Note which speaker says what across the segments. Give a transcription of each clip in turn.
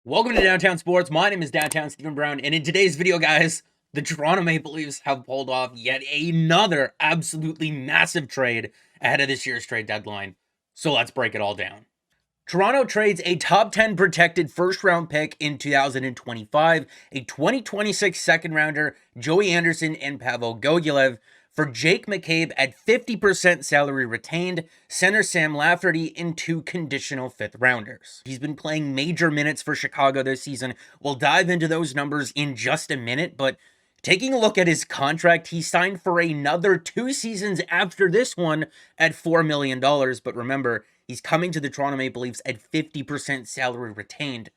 Speaker 1: Welcome to Downtown Sports. My name is Downtown Stephen Brown, and in today's video, guys, the Toronto Maple Leafs have pulled off yet another absolutely massive trade ahead of this year's trade deadline. So let's break it all down. Toronto trades a top 10 protected first round pick in 2025, a 2026 second rounder, Joey Anderson and Pavel Gogulev, for Jake Mccabe at 50% salary retained, center Sam Lafferty, and 2 conditional fifth rounders. He's been playing major minutes for Chicago this season. We'll dive into those numbers in just a minute, but taking a look at his contract, he signed for another 2 seasons after this one at $4 million. But remember, he's coming to the Toronto Maple Leafs at 50% salary retained.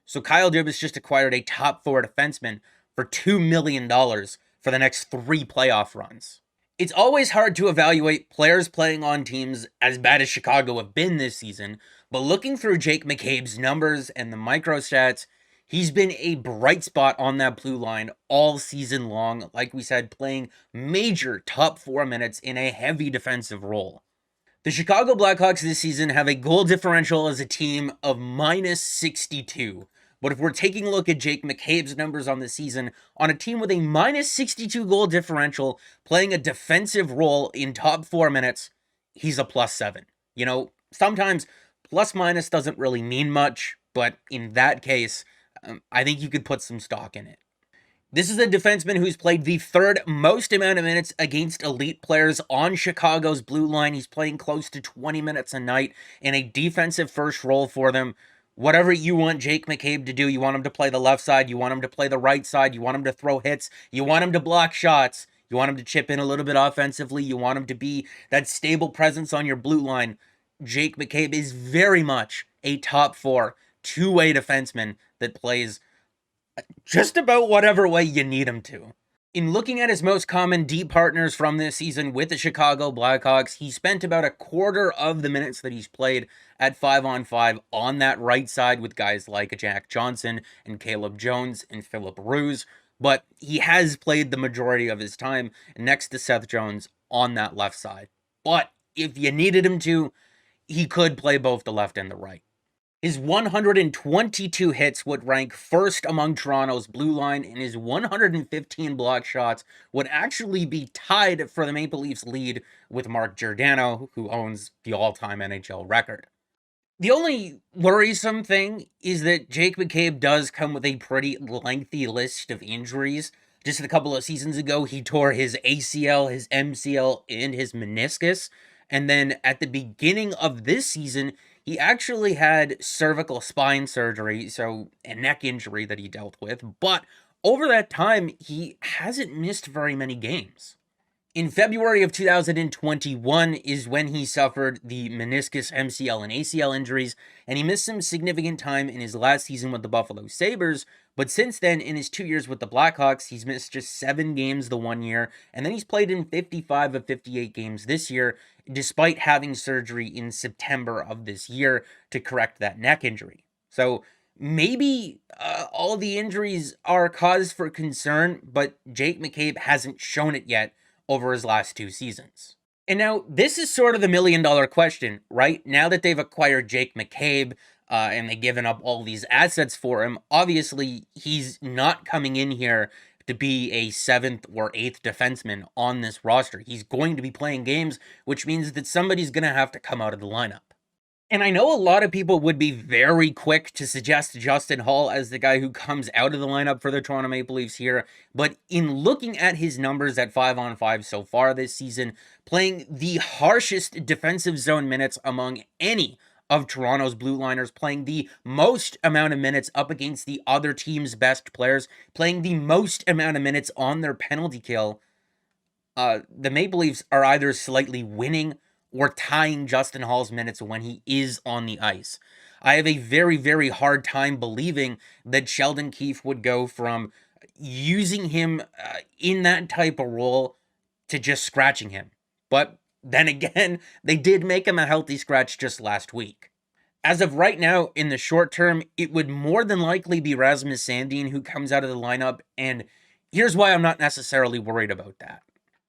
Speaker 1: So Kyle Dubas just acquired a top 4 defenseman for $2 million for the next 3 playoff runs. It's always hard to evaluate players playing on teams as bad as Chicago have been this season, but looking through Jake McCabe's numbers and the microstats, he's been a bright spot on that blue line all season long, like we said, playing major top 4 minutes in a heavy defensive role. The Chicago Blackhawks this season have a goal differential as a team of minus 62. But if we're taking a look at Jake McCabe's numbers on the season, on a team with a minus 62 goal differential, playing a defensive role in top 4 minutes, he's a plus 7. You know, sometimes plus minus doesn't really mean much, but in that case, I think you could put some stock in it. This is a defenseman who's played the 3rd most amount of minutes against elite players on Chicago's blue line. He's playing close to 20 minutes a night in a defensive first role for them. Whatever you want Jake McCabe to do, you want him to play the left side, you want him to play the right side, you want him to throw hits, you want him to block shots, you want him to chip in a little bit offensively, you want him to be that stable presence on your blue line. Jake McCabe is very much a top 4 two-way defenseman that plays just about whatever way you need him to. In looking at his most common deep partners from this season with the Chicago Blackhawks, he spent about a quarter of the minutes that he's played at 5-on-5 on that right side with guys like Jack Johnson and Caleb Jones and Philip Ruse, but he has played the majority of his time next to Seth Jones on that left side. But if you needed him to, he could play both the left and the right. His 122 hits would rank first among Toronto's blue line, and his 115 block shots would actually be tied for the Maple Leafs lead with Mark Giordano, who owns the all-time NHL record. The only worrisome thing is that Jake McCabe does come with a pretty lengthy list of injuries. Just a couple of seasons ago, he tore his ACL, his MCL, and his meniscus. And then at the beginning of this season, he actually had cervical spine surgery, so a neck injury that he dealt with. But over that time, he hasn't missed very many games. In February of 2021 is when he suffered the meniscus, MCL, and ACL injuries, and he missed some significant time in his last season with the Buffalo Sabres. But since then, in his 2 years with the Blackhawks, he's missed just 7 games the 1 year, and then he's played in 55 of 58 games this year, despite having surgery in September of this year to correct that neck injury. So maybe all the injuries are cause for concern, but Jake McCabe hasn't shown it yet over his last 2 seasons. And now, this is sort of the million-dollar question, right? Now that they've acquired Jake McCabe and they've given up all these assets for him, obviously he's not coming in here to be a 7th or 8th defenseman on this roster. He's going to be playing games, which means that somebody's going to have to come out of the lineup. And I know a lot of people would be very quick to suggest Justin Holl as the guy who comes out of the lineup for the Toronto Maple Leafs here, but in looking at his numbers at 5-on-5 so far this season, playing the harshest defensive zone minutes among any of Toronto's blue liners, playing the most amount of minutes up against the other team's best players, playing the most amount of minutes on their penalty kill, the Maple Leafs are either slightly winning or tying Justin Holl's minutes when he is on the ice. I have a very, very hard time believing that Sheldon Keefe would go from using him in that type of role to just scratching him. But then again, they did make him a healthy scratch just last week. As of right now, in the short term, it would more than likely be Rasmus Sandin who comes out of the lineup, and here's why I'm not necessarily worried about that.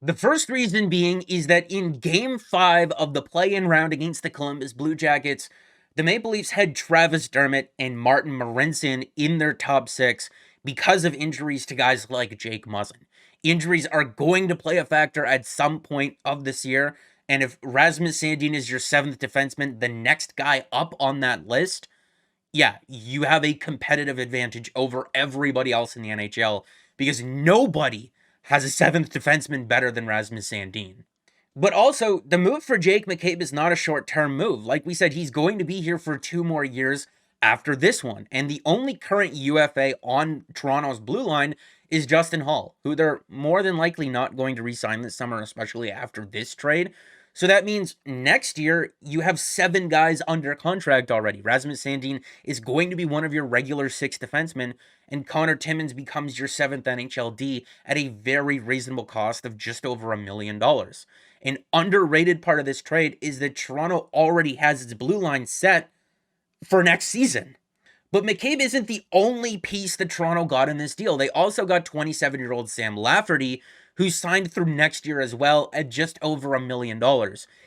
Speaker 1: The first reason being is that in Game 5 of the play-in round against the Columbus Blue Jackets, The Maple Leafs had Travis Dermott and Martin Marincin in their top six because of injuries to guys like Jake Muzzin. Injuries are going to play a factor at some point of this year, and if Rasmus Sandin is your seventh defenseman, the next guy up on that list, yeah, you have a competitive advantage over everybody else in the NHL because nobody has a seventh defenseman better than Rasmus Sandin. But also, the move for Jake Mccabe is not a short-term move. Like we said, he's going to be here for 2 more years after this one. And the only current UFA on Toronto's blue line is Justin Hall, who they're more than likely not going to re-sign this summer, especially after this trade. So that means next year, you have 7 guys under contract already. Rasmus Sandin is going to be one of your regular 6 defensemen, and Connor Timmins becomes your 7th NHLD at a very reasonable cost of just over $1 million. An underrated part of this trade is that Toronto already has its blue line set for next season. But McCabe isn't the only piece that Toronto got in this deal. They also got 27-year-old Sam Lafferty, who signed through next year as well at just over $1 million.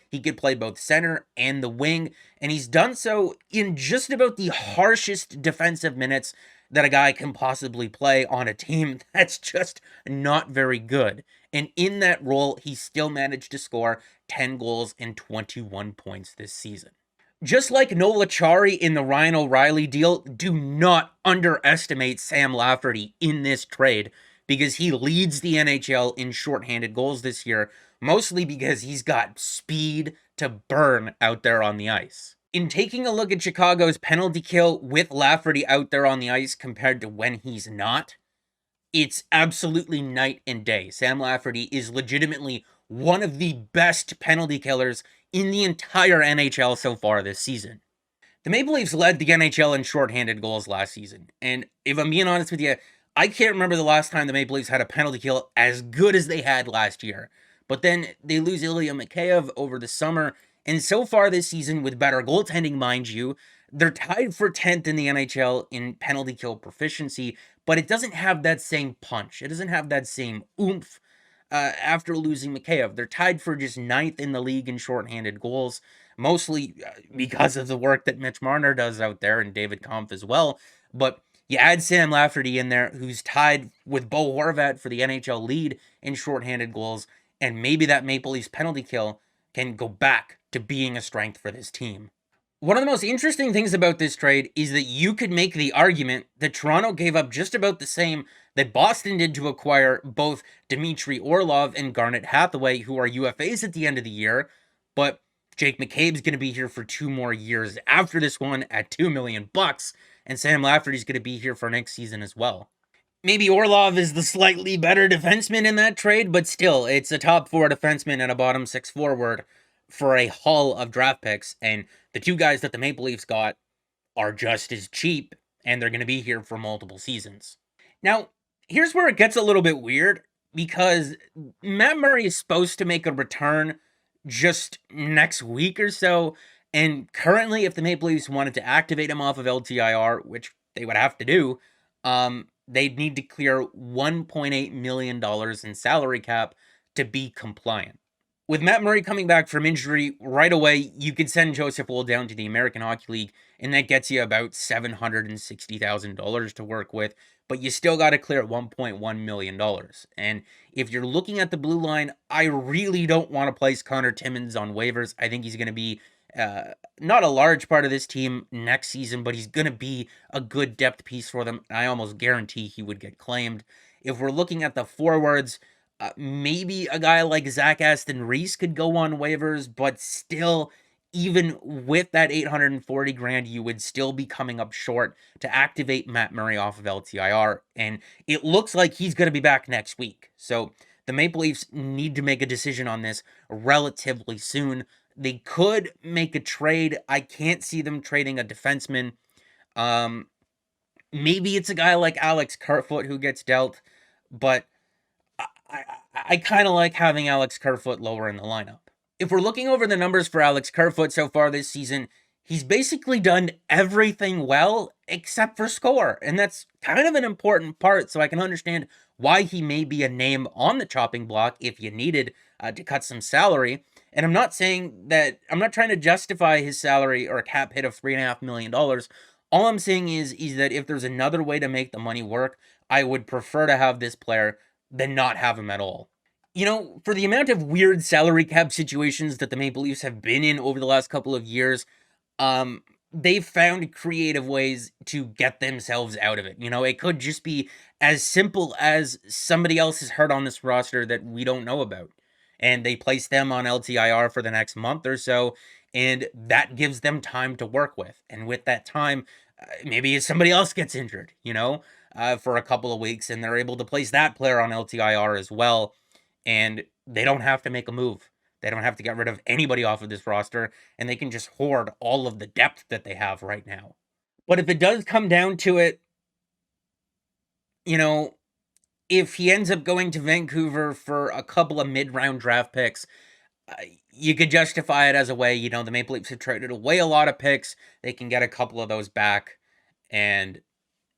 Speaker 1: He could play both center and the wing, and he's done so in just about the harshest defensive minutes that a guy can possibly play on a team that's just not very good. And in that role, he still managed to score 10 goals and 21 points this season. Just like Nola Chari in the Ryan O'Reilly deal, do not underestimate Sam Lafferty in this trade because he leads the NHL in shorthanded goals this year, mostly because he's got speed to burn out there on the ice. In taking a look at Chicago's penalty kill with Lafferty out there on the ice compared to when he's not, it's absolutely night and day. Sam Lafferty is legitimately one of the best penalty killers in the entire NHL so far this season. The Maple Leafs led the NHL in shorthanded goals last season, and if I'm being honest with you, I can't remember the last time the Maple Leafs had a penalty kill as good as they had last year. But then they lose Ilya Mikheyev over the summer, and so far this season, with better goaltending, mind you, they're tied for 10th in the NHL in penalty kill proficiency, but it doesn't have that same punch. It doesn't have that same oomph after losing Mikheyev. They're tied for just 9th in the league in shorthanded goals, mostly because of the work that Mitch Marner does out there and David Kampf as well. But you add Sam Lafferty in there, who's tied with Bo Horvat for the NHL lead in shorthanded goals, and maybe that Maple Leafs penalty kill can go back to being a strength for this team. One of the most interesting things about this trade is that you could make the argument that Toronto gave up just about the same that Boston did to acquire both Dmitry Orlov and Garnet Hathaway, who are UFAs at the end of the year, but Jake McCabe's going to be here for 2 more years after this one at $2 million, and Sam Lafferty's going to be here for next season as well. Maybe Orlov is the slightly better defenseman in that trade, but still, it's a top 4 defenseman and a bottom 6 forward for a haul of draft picks, and the 2 guys that the Maple Leafs got are just as cheap, and they're going to be here for multiple seasons. Now, here's where it gets a little bit weird, because Matt Murray is supposed to make a return just next week or so, and currently, if the Maple Leafs wanted to activate him off of LTIR, which they would have to do, they'd need to clear $1.8 million in salary cap to be compliant. With Matt Murray coming back from injury right away, you could send Joseph Woll down to the American Hockey League, and that gets you about $760,000 to work with, but you still got to clear $1.1 million. And if you're looking at the blue line, I really don't want to place Connor Timmins on waivers. I think he's going to be not a large part of this team next season, but he's going to be a good depth piece for them. I almost guarantee he would get claimed. If we're looking at the forwards, maybe a guy like Zach Aston Reese could go on waivers, but still, even with that $840,000, you would still be coming up short to activate Matt Murray off of LTIR, and it looks like he's going to be back next week. So the Maple Leafs need to make a decision on this relatively soon. They could make a trade. I can't see them trading a defenseman. Maybe it's a guy like Alex Kerfoot who gets dealt, but I kind of like having Alex Kerfoot lower in the lineup. If we're looking over the numbers for Alex Kerfoot so far this season, he's basically done everything well except for score, and that's kind of an important part, so I can understand why he may be a name on the chopping block if you needed to cut some salary. And I'm not saying that, I'm not trying to justify his salary or a cap hit of $3.5 million. All I'm saying is that if there's another way to make the money work, I would prefer to have this player than not have him at all. You know, for the amount of weird salary cap situations that the Maple Leafs have been in over the last couple of years, um, they've found creative ways to get themselves out of it. You know, it could just be as simple as somebody else is hurt on this roster that we don't know about, and they place them on LTIR for the next month or so, and that gives them time to work with. And with that time, maybe somebody else gets injured, you know, for a couple of weeks, and they're able to place that player on LTIR as well, and they don't have to make a move. They don't have to get rid of anybody off of this roster, and they can just hoard all of the depth that they have right now. But if it does come down to it, you know, if he ends up going to Vancouver for a couple of mid-round draft picks, you could justify it as a way, you know, the Maple Leafs have traded away a lot of picks. They can get a couple of those back, and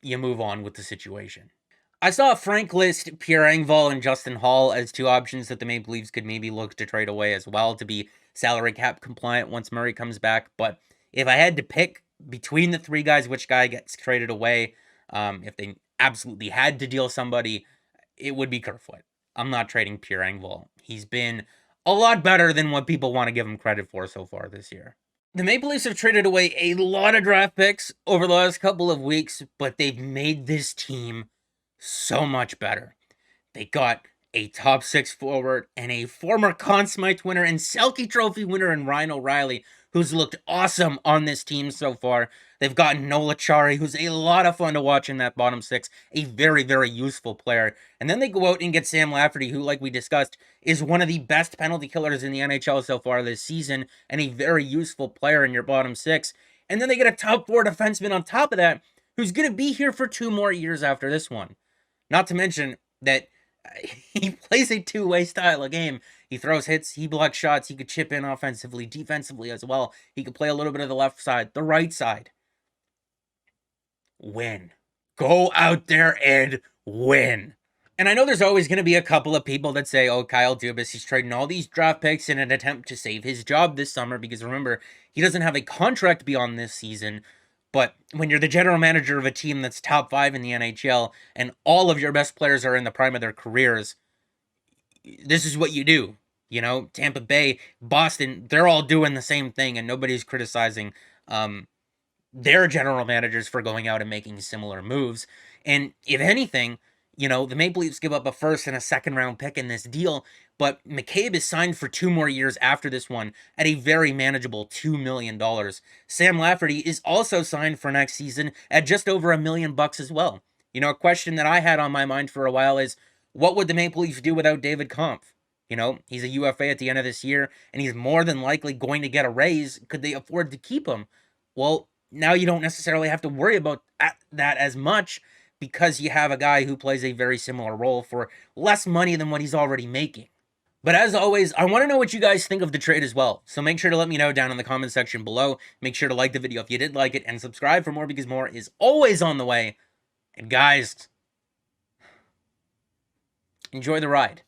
Speaker 1: you move on with the situation. I saw Frank list Pierre Engvall and Justin Hall as two options that the Maple Leafs could maybe look to trade away as well to be salary cap compliant once Murray comes back. But if I had to pick between the three guys, which guy gets traded away, if they absolutely had to deal somebody, it would be Kerfoot. I'm not trading Pierre Engvall. He's been a lot better than what people want to give him credit for so far this year. The Maple Leafs have traded away a lot of draft picks over the last couple of weeks, but they've made this team so much better. They got a top six forward and a former Conn Smythe winner and Selke Trophy winner in Ryan O'Reilly, who's looked awesome on this team so far. They've got Nola Chari, who's a lot of fun to watch in that bottom six, a very, very useful player. And then they go out and get Sam Lafferty, who, like we discussed, is one of the best penalty killers in the NHL so far this season, and a very useful player in your bottom six. And then they get a top four defenseman on top of that, who's going to be here for 2 more years after this one. Not to mention that he plays a two-way style of game. He throws hits, he blocks shots, he could chip in offensively, defensively as well. He could play a little bit of the left side, the right side. Win. Go out there and win. And I know there's always going to be a couple of people that say, oh, Kyle Dubas, he's trading all these draft picks in an attempt to save his job this summer, because remember, he doesn't have a contract beyond this season. But when you're the general manager of a team that's top 5 in the NHL and all of your best players are in the prime of their careers, this is what you do. You know, Tampa Bay, Boston, they're all doing the same thing, and nobody's criticizing their general managers for going out and making similar moves. And if anything, you know, the Maple Leafs give up a first and a second round pick in this deal, but McCabe is signed for 2 more years after this one at a very manageable $2 million. Sam Lafferty is also signed for next season at just over $1 million as well. You know, a question that I had on my mind for a while is, what would the Maple Leafs do without David Kampf? You know, he's a UFA at the end of this year, and he's more than likely going to get a raise. Could they afford to keep him? Well, now you don't necessarily have to worry about that as much, because you have a guy who plays a very similar role for less money than what he's already making. But as always, I want to know what you guys think of the trade as well. So make sure to let me know down in the comment section below. Make sure to like the video if you did like it, and subscribe for more, because more is always on the way. And guys, enjoy the ride.